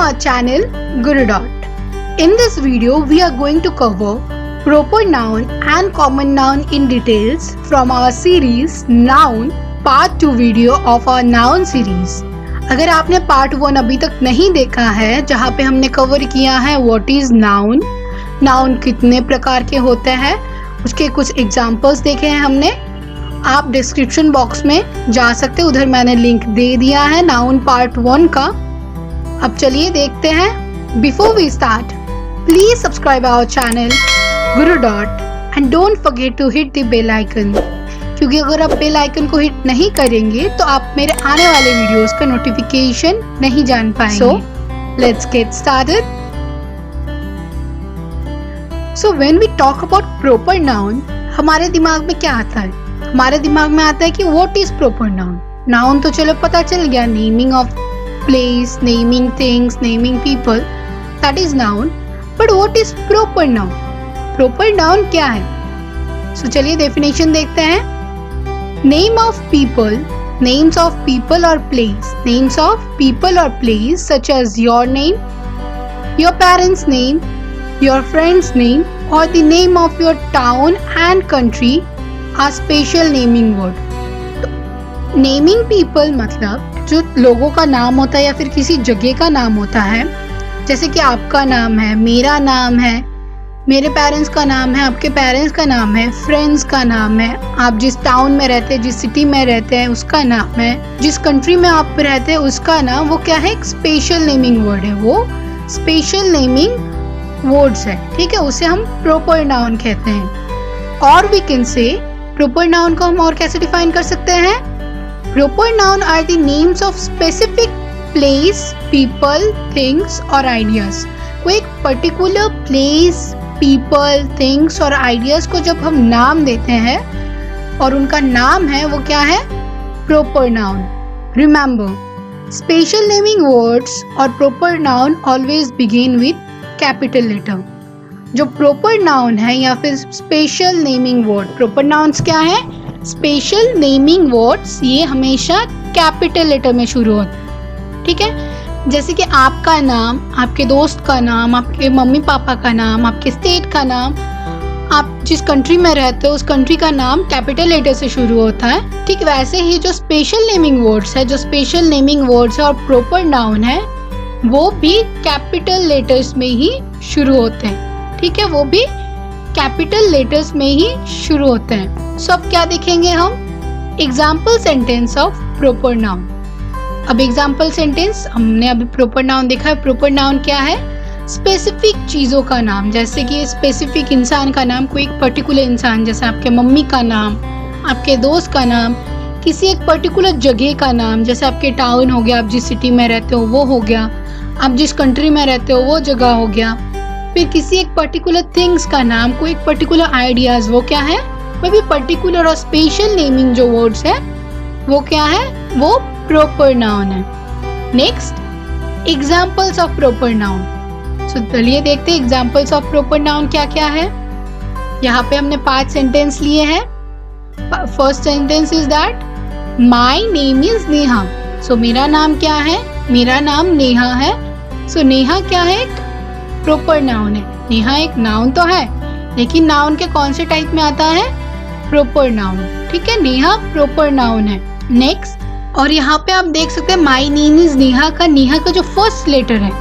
our channel Guru Dot. In this video, we are going to cover proper noun and common noun in details from our series Noun Part 2 video of our Noun series. अगर आपने Part 1 अभी तक नहीं देखा है, जहाँ पे हमने कवर किया है What is Noun, नाउन कितने प्रकार के होते हैं, उसके कुछ एग्जाम्पल्स देखे हैं हमने. आप डिस्क्रिप्शन बॉक्स में जा सकते हैं, उधर मैंने लिंक दे दिया है नाउन पार्ट 1 का. अब चलिए देखते हैं. Before we start, please subscribe our channel Guru dot and don't forget to hit the bell icon, क्योंकि अगर आप बेल आइकन को हिट नहीं करेंगे तो आप मेरे आने वाले वीडियोस का नोटिफिकेशन नहीं जान पाएंगे. So let's get started. So when we talk about proper noun, हमारे दिमाग में क्या आता है? हमारे दिमाग में आता है कि what is proper noun. Noun तो चलो पता चल गया, naming of place, naming things, naming people, that is noun. But what is proper noun? Proper noun क्या है? सो चलिए डेफिनेशन देखते हैं. Name of people, names of people और प्लेस, नेम्स ऑफ पीपल और place such as your name, your parents name, your friend's name or the name of your town and country are special naming word. Naming people मतलब जो लोगों का नाम होता है या फिर किसी जगह का नाम होता है. जैसे कि आपका नाम है, मेरा नाम है, मेरे पेरेंट्स का नाम है, आपके पेरेंट्स का नाम है, फ्रेंड्स का नाम है, आप जिस टाउन में रहते हैं, जिस सिटी में रहते हैं उसका नाम है, जिस कंट्री में आप रहते हैं उसका नाम, वो क्या है? एक स्पेशल नेमिंग वर्ड है. वो स्पेशल नेमिंग वर्ड्स है, ठीक है, उसे हम प्रॉपर नाउन कहते हैं. और we can say proper noun को हम और कैसे डिफाइन कर सकते हैं? Proper noun are the names of specific place, people, things और आइडियाज. कोई एक पर्टिकुलर प्लेस, पीपल, थिंग्स और आइडियाज को जब हम नाम देते हैं और उनका नाम है, वो क्या है? Proper noun. Remember, special naming words और proper noun always begin with capital letter. जो प्रॉपर नाउन है या फिर special naming word, proper nouns क्या है? स्पेशल नेमिंग वर्ड्स, ये हमेशा कैपिटल लेटर में शुरू होते हैं, ठीक है. जैसे कि आपका नाम, आपके दोस्त का नाम, आपके मम्मी पापा का नाम, आपके स्टेट का नाम, आप जिस कंट्री में रहते हो उस कंट्री का नाम कैपिटल लेटर से शुरू होता है. ठीक वैसे ही जो स्पेशल नेमिंग वर्ड्स है, जो स्पेशल नेमिंग वर्ड्स है और प्रॉपर नाउन है, वो भी कैपिटल लेटर्स में ही शुरू होते हैं, ठीक है, वो भी कैपिटल लेटर्स में ही शुरू होते हैं. सो अब क्या देखेंगे हम? Example sentence of proper noun. अब एग्जाम्पल सेंटेंस, हमने अभी प्रॉपर नाउन देखा है. प्रॉपर नाउन क्या है? स्पेसिफिक चीजों का नाम. जैसे कि स्पेसिफिक इंसान का नाम, कोई एक पर्टिकुलर इंसान, जैसे आपके मम्मी का नाम, आपके दोस्त का नाम, किसी एक पर्टिकुलर जगह का नाम, जैसे आपके टाउन हो गया, आप जिस सिटी में रहते हो वो हो गया, आप जिस कंट्री में रहते हो वो जगह हो गया. फिर किसी एक पर्टिकुलर थिंग्स का नाम, कोई एक पर्टिकुलर आइडियाज, वो क्या है? वो भी पर्टिकुलर और स्पेशल नेमिंग जो वर्ड्स है वो क्या है? वो प्रॉपर नाउन है. Next, examples of proper noun. So चलिए देखते हैं एग्जाम्पल्स ऑफ प्रॉपर नाउन क्या क्या है. यहाँ पे हमने 5 सेंटेंस लिए हैं. First sentence is that my name is Neha. So मेरा नाम क्या है? मेरा नाम नेहा है. सो नेहा क्या है? एक प्रॉपर नाउन है. नेहा एक नाउन तो है, लेकिन नाउन के कौन से टाइप में आता है? प्रॉपर नाउन, ठीक है. नेहा प्रॉपर नाउन है. नेक्स्ट, और यहाँ पे आप देख सकते हैं माई नेम इज नेहा का, नेहा का जो फर्स्ट लेटर है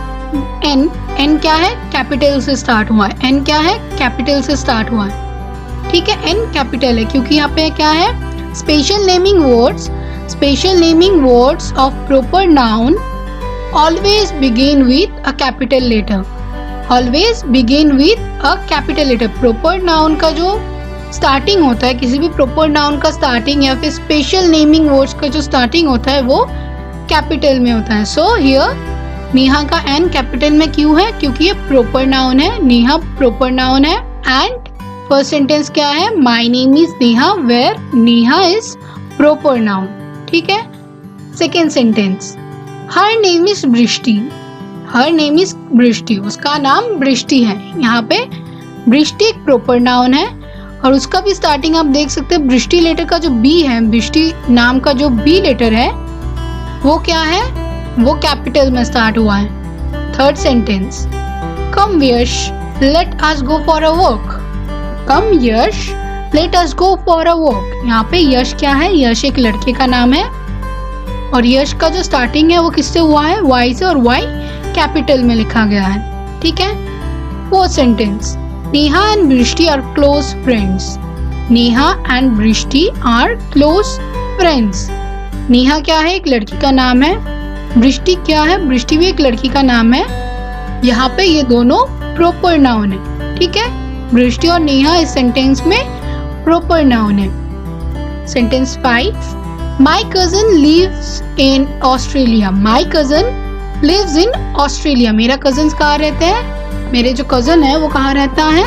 एन, एन क्या है? कैपिटल से स्टार्ट हुआ है. एन क्या है? कैपिटल से स्टार्ट हुआ है, ठीक है. एन कैपिटल है क्योंकि यहाँ पे क्या है? Special naming words. Special naming words of proper noun always begin with a capital letter. Always begin with a capital letter. Proper noun का जो starting होता है, किसी भी proper noun का starting या फिर special naming words का जो starting होता है वो capital में होता है. So here नेहा का N capital में क्यों है? क्योंकि ये proper noun है. नेहा proper noun है. And first sentence क्या है? My name is Neha, where Neha is proper noun. ठीक है. Second sentence, her name is Brishti. Her name is Brishti, उसका नाम बृष्टि है. यहाँ पे बृष्टि एक प्रॉपर नाउन है और उसका भी स्टार्टिंग आप देख सकते हैं. बृष्टि लेटर का जो बी है, बृष्टि नाम का जो बी लेटर है वो क्या है? वो कैपिटल में स्टार्ट हुआ है. Third sentence, come Yash let us go for a walk. Come Yash let us go for a walk. यहाँ पे यश क्या है? यश एक लड़के का नाम है और यश का जो स्टार्टिंग है वो किससे हुआ है? वाई से, और वाई कैपिटल में लिखा गया है। ठीक है। Fourth sentence, Neha and Brishti are close friends. Neha and Brishti are close friends. Neha क्या है? एक लड़की का नाम है। बृष्टि क्या है? बृष्टि भी एक लड़की का नाम है। यहाँ पे ये दोनों प्रॉपर नाउन है। ठीक है। बृष्टि और नेहा इस सेंटेंस में प्रॉपर नाउन है। Sentence 5, my cousin lives in Australia. My cousin lives in Australia. मेरा कजन कहाँ रहते हैं? मेरे जो कजन है वो कहाँ रहता है?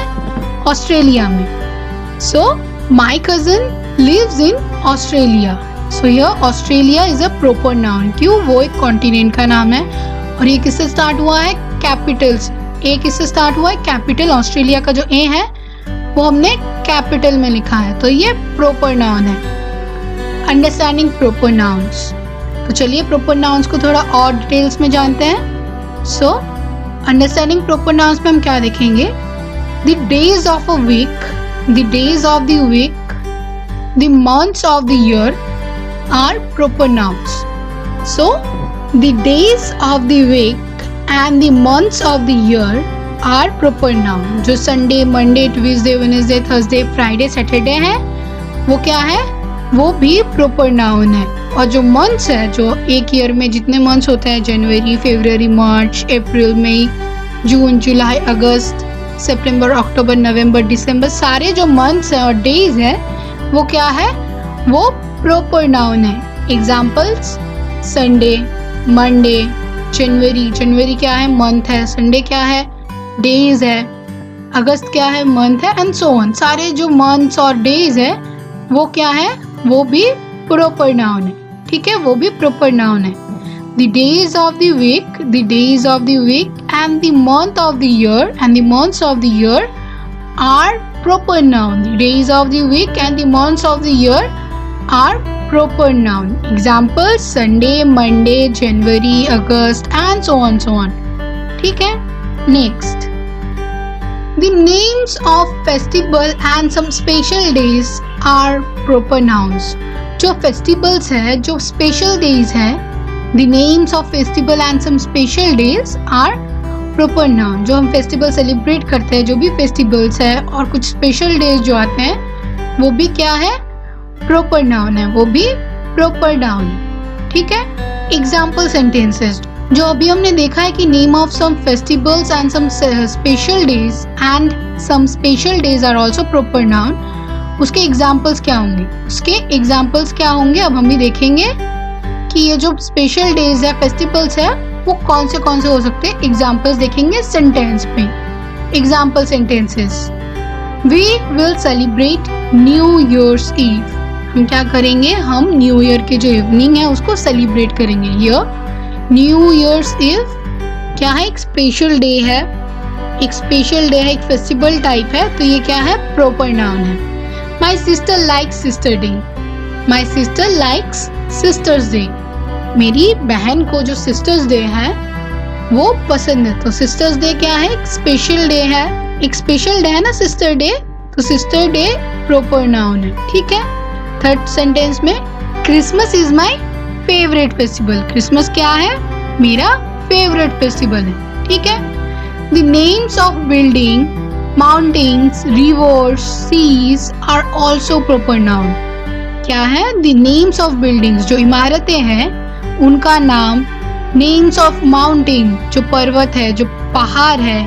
ऑस्ट्रेलिया में। So my cousin lives in Australia. So here Australia is a proper noun. क्यों? वो एक कॉन्टिनेंट का नाम है और ये किससे स्टार्ट हुआ है? कैपिटल से। ए किससे स्टार्ट हुआ है? कैपिटल। ऑस्ट्रेलिया का जो ए है वो हमने कैपिटल में लिखा है, तो ये प्रॉपर नाउन है। Understanding proper nouns. तो चलिए प्रॉपर नाउन्स को थोड़ा और डिटेल्स में जानते हैं। सो अंडरस्टैंडिंग प्रॉपर नाउन्स में हम क्या देखेंगे? The days of a week, the days of the week, the months of the year are proper nouns. So the days of the week and the months of the year are proper noun। जो Sunday, Monday, Tuesday, Wednesday, Thursday, Friday, Saturday है वो क्या है? वो भी proper noun है। और जो मंथ्स है, जो एक ईयर में जितने मंथ्स होते हैं, जनवरी, फरवरी, मार्च, अप्रैल, मई, जून, जुलाई, अगस्त, सितंबर, अक्टूबर, नवंबर, दिसंबर, सारे जो मंथ्स हैं और डेज है वो क्या है? वो प्रॉपर नाउन है। एग्जाम्पल्स, संडे, मंडे, जनवरी, जनवरी क्या है? मंथ है। संडे क्या है? डेज है। अगस्त क्या है? मंथ है। And so on. सारे जो मंथ्स और डेज है वो क्या है? वो भी प्रॉपर नाउन है। ठीक है, वो भी प्रॉपर नाउन है। The days of the week, the days of the week and the month of the year and the months of the year are proper noun. The days of the week and the months of the year are proper noun. Examples, Sunday, Monday, January, August and so on. ठीक है। Next, the names of festival and some special days are proper nouns. जो festivals है, जो special days है, the names of festival and some special days are proper noun। जो हम festival celebrate करते हैं, जो भी festivals है और कुछ special days जो आते हैं वो भी क्या है? प्रॉपर नाउन है। वो भी प्रॉपर नाउन है। ठीक है। एग्जाम्पल सेंटेंसेस जो अभी हमने देखा है कि name of some festivals and some special days and some special days are also proper noun. उसके एग्जाम्पल्स क्या होंगे? अब हम भी देखेंगे कि ये जो स्पेशल डेज है, फेस्टिवल्स है, वो कौन से हो सकते हैं। एग्जाम्पल्स देखेंगे सेंटेंस में। Example sentences, we will celebrate new year's eve. हम क्या करेंगे? हम न्यू ईयर की जो इवनिंग है उसको सेलिब्रेट करेंगे। ईयर, न्यू ईयर्स ईव क्या है? एक स्पेशल डे है, एक फेस्टिवल टाइप है, तो ये क्या है? प्रॉपर नाउन है। My sister likes sister day, my sister likes sisters day. मेरी बहन को जो सिस्टर्स डे है वो पसंद है, तो सिस्टर्स डे क्या है? एक स्पेशल डे है। एक स्पेशल डे है ना सिस्टर डे, तो सिस्टर डे प्रॉपर नाउन है। ठीक है। थर्ड सेंटेंस में, Christmas is my favourite festival. Christmas क्या है? मेरा फेवरेट फेस्टिवल है। ठीक है। The names of building, mountains, rivers, seas are also proper noun. क्या है? द नेम्स ऑफ बिल्डिंग्स, जो इमारतें हैं उनका नाम, नेम्स ऑफ माउंटेन, जो पर्वत है, जो पहाड़ है,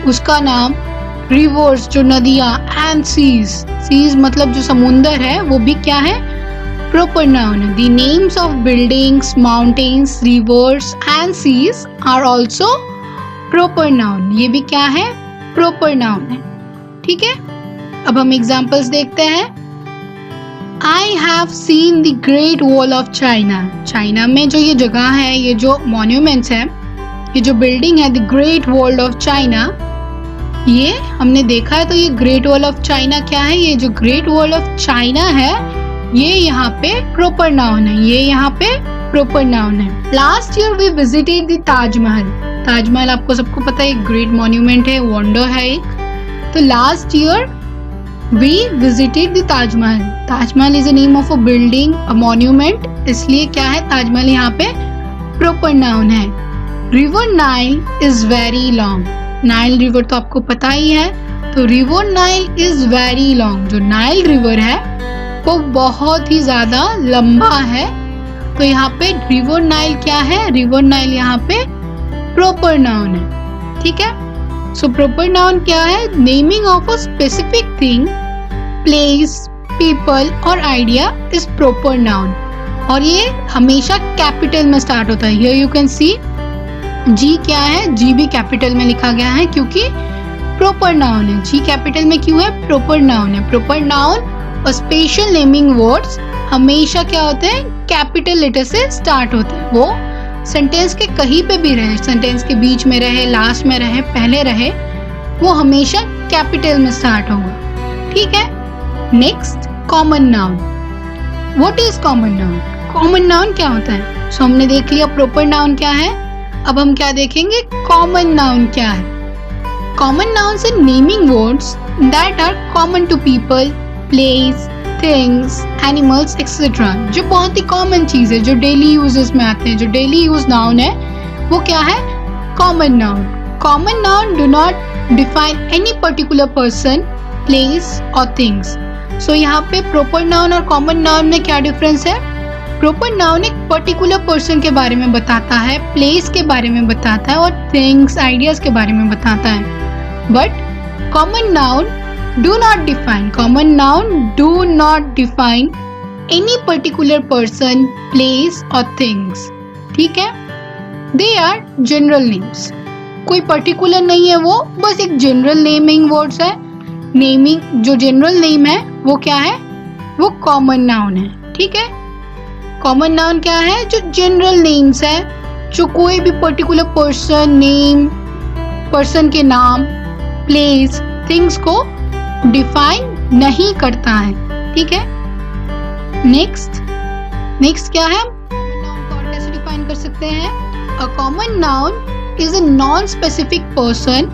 उसका नाम, रिवर्स, जो नदियां, एंड सीज, मतलब जो समुंदर है वो भी क्या है? प्रॉपर नाउन है। The names of buildings, mountains, rivers and seas are also proper noun. ये भी क्या है? प्रॉपर नाउन है। ठीक है। अब हम एग्जाम्पल्स देखते हैं। I have seen the great wall of China. China में जो ये जगह है, ये जो मॉन्यूमेंट्स है, ये जो बिल्डिंग है, the great wall of China, ये हमने देखा है। तो ये ग्रेट वॉल ऑफ चाइना क्या है? ये जो ग्रेट वॉल ऑफ चाइना है ये यहाँ पे प्रॉपर नाउन है। ये यहाँ पे प्रॉपर नाउन है। Last year we visited the Taj Mahal. Taj Mahal आपको सबको पता है, एक ग्रेट मॉन्यूमेंट है, वंडर है एक। तो last year we visited the Taj Mahal. Taj Mahal is a name of a building, a monument, इसलिए क्या है ताजमहल यहाँ पे प्रॉपर नाउन है। River Nile is very long. Nile river तो आपको पता ही है, तो river Nile is very long. जो नाइल रिवर है वो बहुत ही ज्यादा लंबा है। तो यहाँ पे रिवर नाइल क्या है, रिवर नाइल यहाँ पे प्रॉपर नाउन है, ठीक है। सो प्रॉपर नाउन क्या है, naming of a specific thing, place, people और आइडिया इज प्रॉपर नाउन। और ये हमेशा कैपिटल में स्टार्ट होता है। हियर यू कैन सी जी क्या है, जी भी कैपिटल में लिखा गया है क्योंकि प्रॉपर नाउन है। जी कैपिटल में क्यों है, प्रॉपर नाउन है। प्रॉपर नाउन और स्पेशल नेमिंग वर्ड्स हमेशा क्या होते हैं, कैपिटल लेटर से स्टार्ट होते हैं। वो सेंटेंस के कहीं पे भी रहे, सेंटेंस के बीच में रहे, लास्ट में रहे, पहले रहे, वो हमेशा कैपिटल में स्टार्ट होगा, ठीक है। Next, common noun. What is common noun? Common noun क्या होता है? सो हमने देख लिया प्रॉपर नाउन क्या है, अब हम क्या देखेंगे, कॉमन नाउन क्या है। Common nouns are naming words that are common to people, place, things, animals etcetera. जो बहुत ही कॉमन चीज है, जो डेली यूजेस में आते हैं, जो डेली यूज नाउन है, वो क्या है, common noun. Common noun do not define any particular person, place और थिंग्स। सो यहाँ पे प्रॉपर नाउन और कॉमन नाउन में क्या डिफरेंस है? प्रॉपर नाउन एक पर्टिकुलर पर्सन के बारे में बताता है, प्लेस के बारे में बताता है और थिंग्स, आइडियाज के बारे में बताता है। But common noun do not do not define any particular person, place or things, ठीक है। They are general names, कोई पर्टिकुलर नहीं है वो, बस एक जनरल नेमिंग वर्ड्स है। नेमिंग जो जनरल नेम है वो क्या है, वो कॉमन नाउन है, ठीक है। कॉमन नाउन क्या है, जो जनरल नेम्स है, जो कोई भी पर्टिकुलर पर्सन, नेम, पर्सन के नाम, प्लेस, थिंग्स को डिफाइन नहीं करता है, ठीक है। नेक्स्ट क्या है, नाउन को और कैसे डिफाइन कर सकते हैं? अ common noun is a non specific person,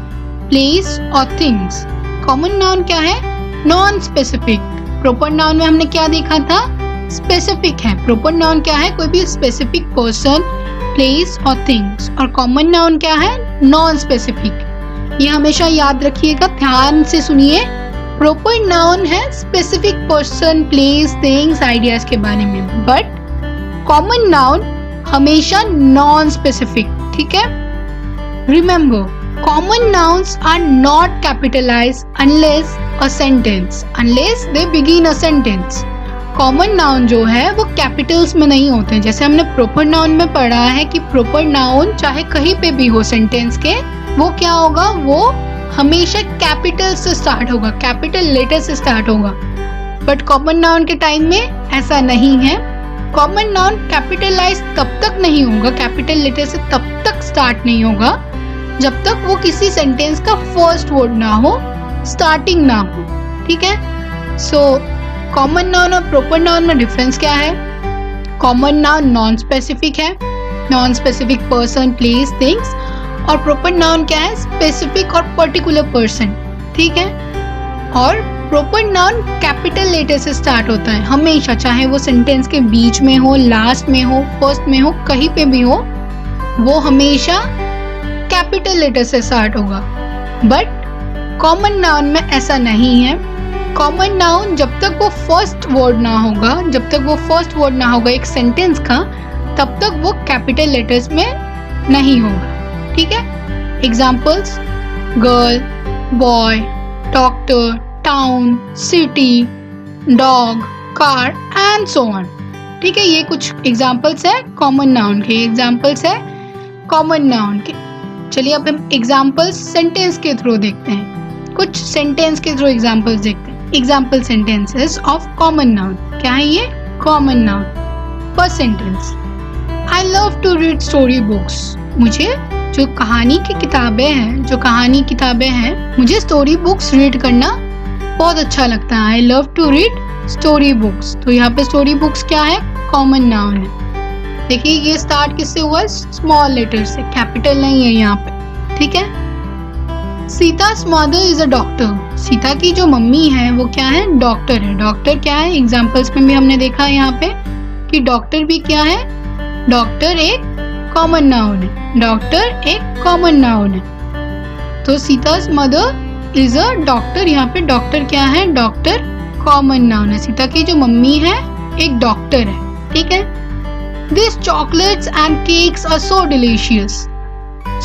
place और थिंग्स। कॉमन नाउन क्या है, नॉन स्पेसिफिक। प्रॉपर नाउन में हमने क्या देखा था, स्पेसिफिक है। प्रॉपर नाउन क्या है, कोई भी स्पेसिफिक पर्सन, प्लेस और थिंग्स। और कॉमन नाउन क्या है, नॉन स्पेसिफिक। ये हमेशा याद रखिएगा, ध्यान से सुनिए। प्रॉपर नाउन है specific person, place, things, ideas के बारे में, बट कॉमन नाउन हमेशा नॉन स्पेसिफिक, ठीक है। Remember, common nouns are not capitalized unless a sentence, unless they begin a sentence. Common noun जो है वो कैपिटल्स में नहीं होते। जैसे हमने प्रॉपर नाउन में पढ़ा है कि प्रॉपर नाउन चाहे कहीं पे भी हो सेंटेंस के, वो क्या होगा, वो हमेशा कैपिटल से स्टार्ट होगा, कैपिटल लेटर से स्टार्ट होगा। बट कॉमन नाउन के टाइम में ऐसा नहीं है। कॉमन नाउन कैपिटलाइज तब तक नहीं होगा, कैपिटल लेटर से तब तक स्टार्ट नहीं होगा जब तक वो किसी सेंटेंस का फर्स्ट वर्ड ना हो, स्टार्टिंग ना हो, ठीक है। सो कॉमन नाउन और प्रॉपर नाउन में डिफरेंस क्या है? कॉमन नाउन नॉन स्पेसिफिक है, non specific person, place, things. और प्रॉपर नाउन क्या है, स्पेसिफिक और पर्टिकुलर पर्सन, ठीक है। और प्रॉपर नाउन कैपिटल लेटर से स्टार्ट होता है हमेशा, चाहे वो सेंटेंस के बीच में हो, लास्ट में हो, फर्स्ट में हो, कहीं पे भी हो, वो हमेशा कैपिटल लेटर से स्टार्ट होगा। बट कॉमन नाउन में ऐसा नहीं है। कॉमन नाउन जब तक वो फर्स्ट वर्ड ना होगा, जब तक वो फर्स्ट वर्ड ना होगा एक सेंटेंस का, तब तक वो कैपिटल लेटर्स में नहीं होगा, ठीक है। Examples, girl, boy, doctor, town, city, dog, car and so on, ठीक है। ये कुछ एग्जाम्पल्स है कॉमन नाउन के, एग्जाम्पल्स है कॉमन नाउन के। चलिए अब हम एग्जाम्पल्स सेंटेंस के थ्रू देखते हैं, कुछ सेंटेंस के थ्रू एग्जाम्पल्स देखते हैं। Example sentences of common noun. क्या है ये? Common noun. First sentence, I love to read story books. मुझे जो कहानी की किताबें हैं, मुझे स्टोरी बुक्स रीड करना बहुत अच्छा लगता है। I love to read story books. तो यहाँ पे स्टोरी बुक्स क्या है? कॉमन नाउन है। देखिए ये स्टार्ट किससे हुआ है, स्मॉल लेटर से, कैपिटल नहीं है यहाँ पे, ठीक है। Sita's mother is a doctor, Sita की जो मम्मी है वो क्या है, डॉक्टर है। डॉक्टर क्या है, एग्जाम्पल्स में भी हमने देखा है यहाँ पे कि डॉक्टर भी क्या है, डॉक्टर एक कॉमन नाउन है, डॉक्टर एक कॉमन नाउन है। तो सीता's मदर इज अ डॉक्टर, यहाँ पे डॉक्टर क्या है, डॉक्टर कॉमन नाउन है। सीता की जो मम्मी है एक डॉक्टर है, ठीक है। This chocolates and cakes are so delicious,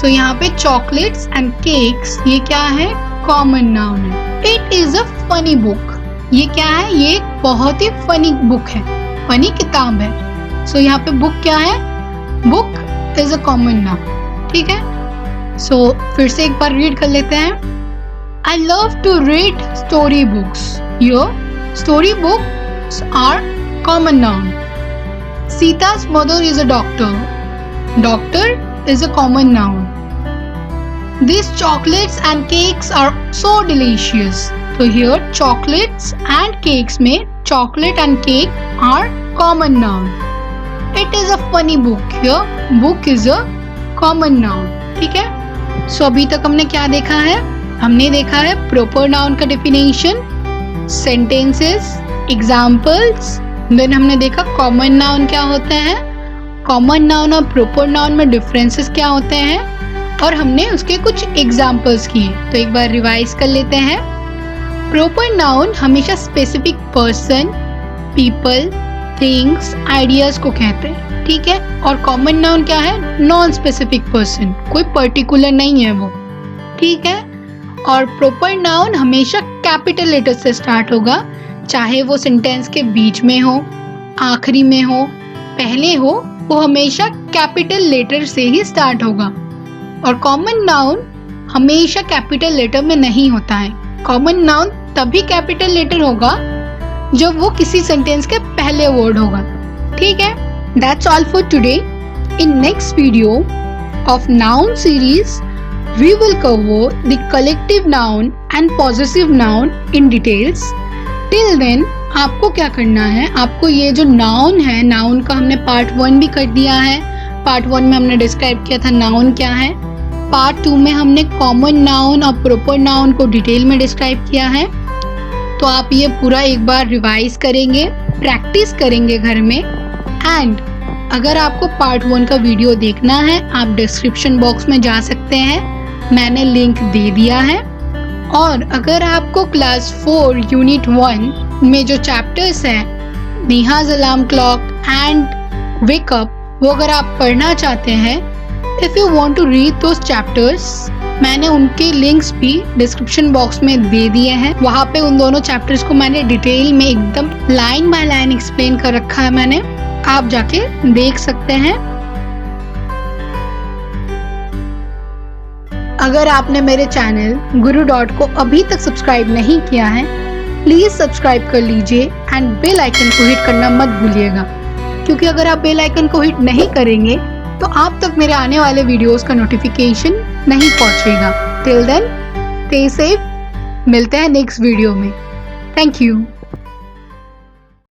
so यहाँ पे चॉकलेट्स एंड केक्स ये क्या है, कॉमन नाउन है। It is a funny book, ये क्या है, ये एक बहुत ही फनी बुक है, फनी किताब है। सो यहाँ पे बुक क्या है, book is a common noun, ठीक है। सो फिर से एक बार रीड कर लेते हैं। I love to read story books. Here, story books are common noun. Sita's mother is a doctor. Doctor is a common noun. These chocolates and cakes are so delicious. So here, chocolates and cakes में chocolate and cake are common noun. It is a funny book. Here, book is a common noun. ठीक है? So अभी तक हमने क्या देखा है, हमने देखा है प्रॉपर नाउन का डेफिनेशन, सेंटेंसेस, एग्जाम्पल्स, देन हमने देखा कॉमन नाउन क्या होते हैं, कॉमन नाउन और प्रॉपर नाउन में डिफरेंसेस क्या होते हैं, और हमने उसके कुछ एग्जाम्पल्स किए। तो एक बार रिवाइज कर लेते हैं। प्रॉपर नाउन हमेशा specific person, people, things, ideas को कहते हैं, ठीक है। और कॉमन नाउन क्या है, नॉन स्पेसिफिक पर्सन, कोई पर्टिकुलर नहीं है वो, ठीक है। और प्रॉपर नाउन हमेशा कैपिटल लेटर से स्टार्ट होगा, चाहे वो सेंटेंस के बीच में हो, आखिरी में हो, पहले हो, वो हमेशा कैपिटल लेटर से ही स्टार्ट होगा। और कॉमन नाउन हमेशा कैपिटल लेटर में नहीं होता है। कॉमन नाउन तभी कैपिटल लेटर होगा जब वो किसी सेंटेंस के पहले वर्ड होगा, ठीक है। That's all for today. In next video of noun series we will cover the collective noun and possessive noun in details. Till then आपको क्या करना है, आपको ये जो नाउन है, नाउन का हमने पार्ट 1 भी कर दिया है। पार्ट 1 में हमने डिस्क्राइब किया था नाउन क्या है, पार्ट 2 में हमने कॉमन नाउन और प्रॉपर नाउन को डिटेल में डिस्क्राइब किया है। तो आप ये पूरा एक बार रिवाइज करेंगे, प्रैक्टिस करेंगे घर में। एंड अगर आपको पार्ट 1 का वीडियो देखना है, आप डिस्क्रिप्शन बॉक्स में जा सकते हैं, मैंने लिंक दे दिया है। और अगर आपको क्लास 4 यूनिट 1 में जो चैप्टर्स हैं, Neha's alarm clock and wake up, वो अगर आप पढ़ना चाहते हैं, if you want to read those chapters, मैंने उनके लिंक्स भी डिस्क्रिप्शन बॉक्स में दे दिए हैं। वहाँ पे उन दोनों चैप्टर्स को मैंने डिटेल में एकदम लाइन बाय लाइन एक्सप्लेन कर रखा है मैंने, आप जाके देख सकते हैं। अगर आपने मेरे चैनल गुरु डॉट को अभी तक सब्सक्राइब नहीं किया है, प्लीज़ सब्सक्राइब कर लीजिए एंड बेल आइकन को हिट करना मत भूलिएगा, क्योंकि अगर आप बेल आइकन को हिट नहीं करेंगे तो आप तक मेरे आने वाले वीडियोस का नोटिफिकेशन नहीं पहुंचेगा। टिल देन स्टे सेफ, मिलते हैं नेक्स्ट वीडियो में। Thank you.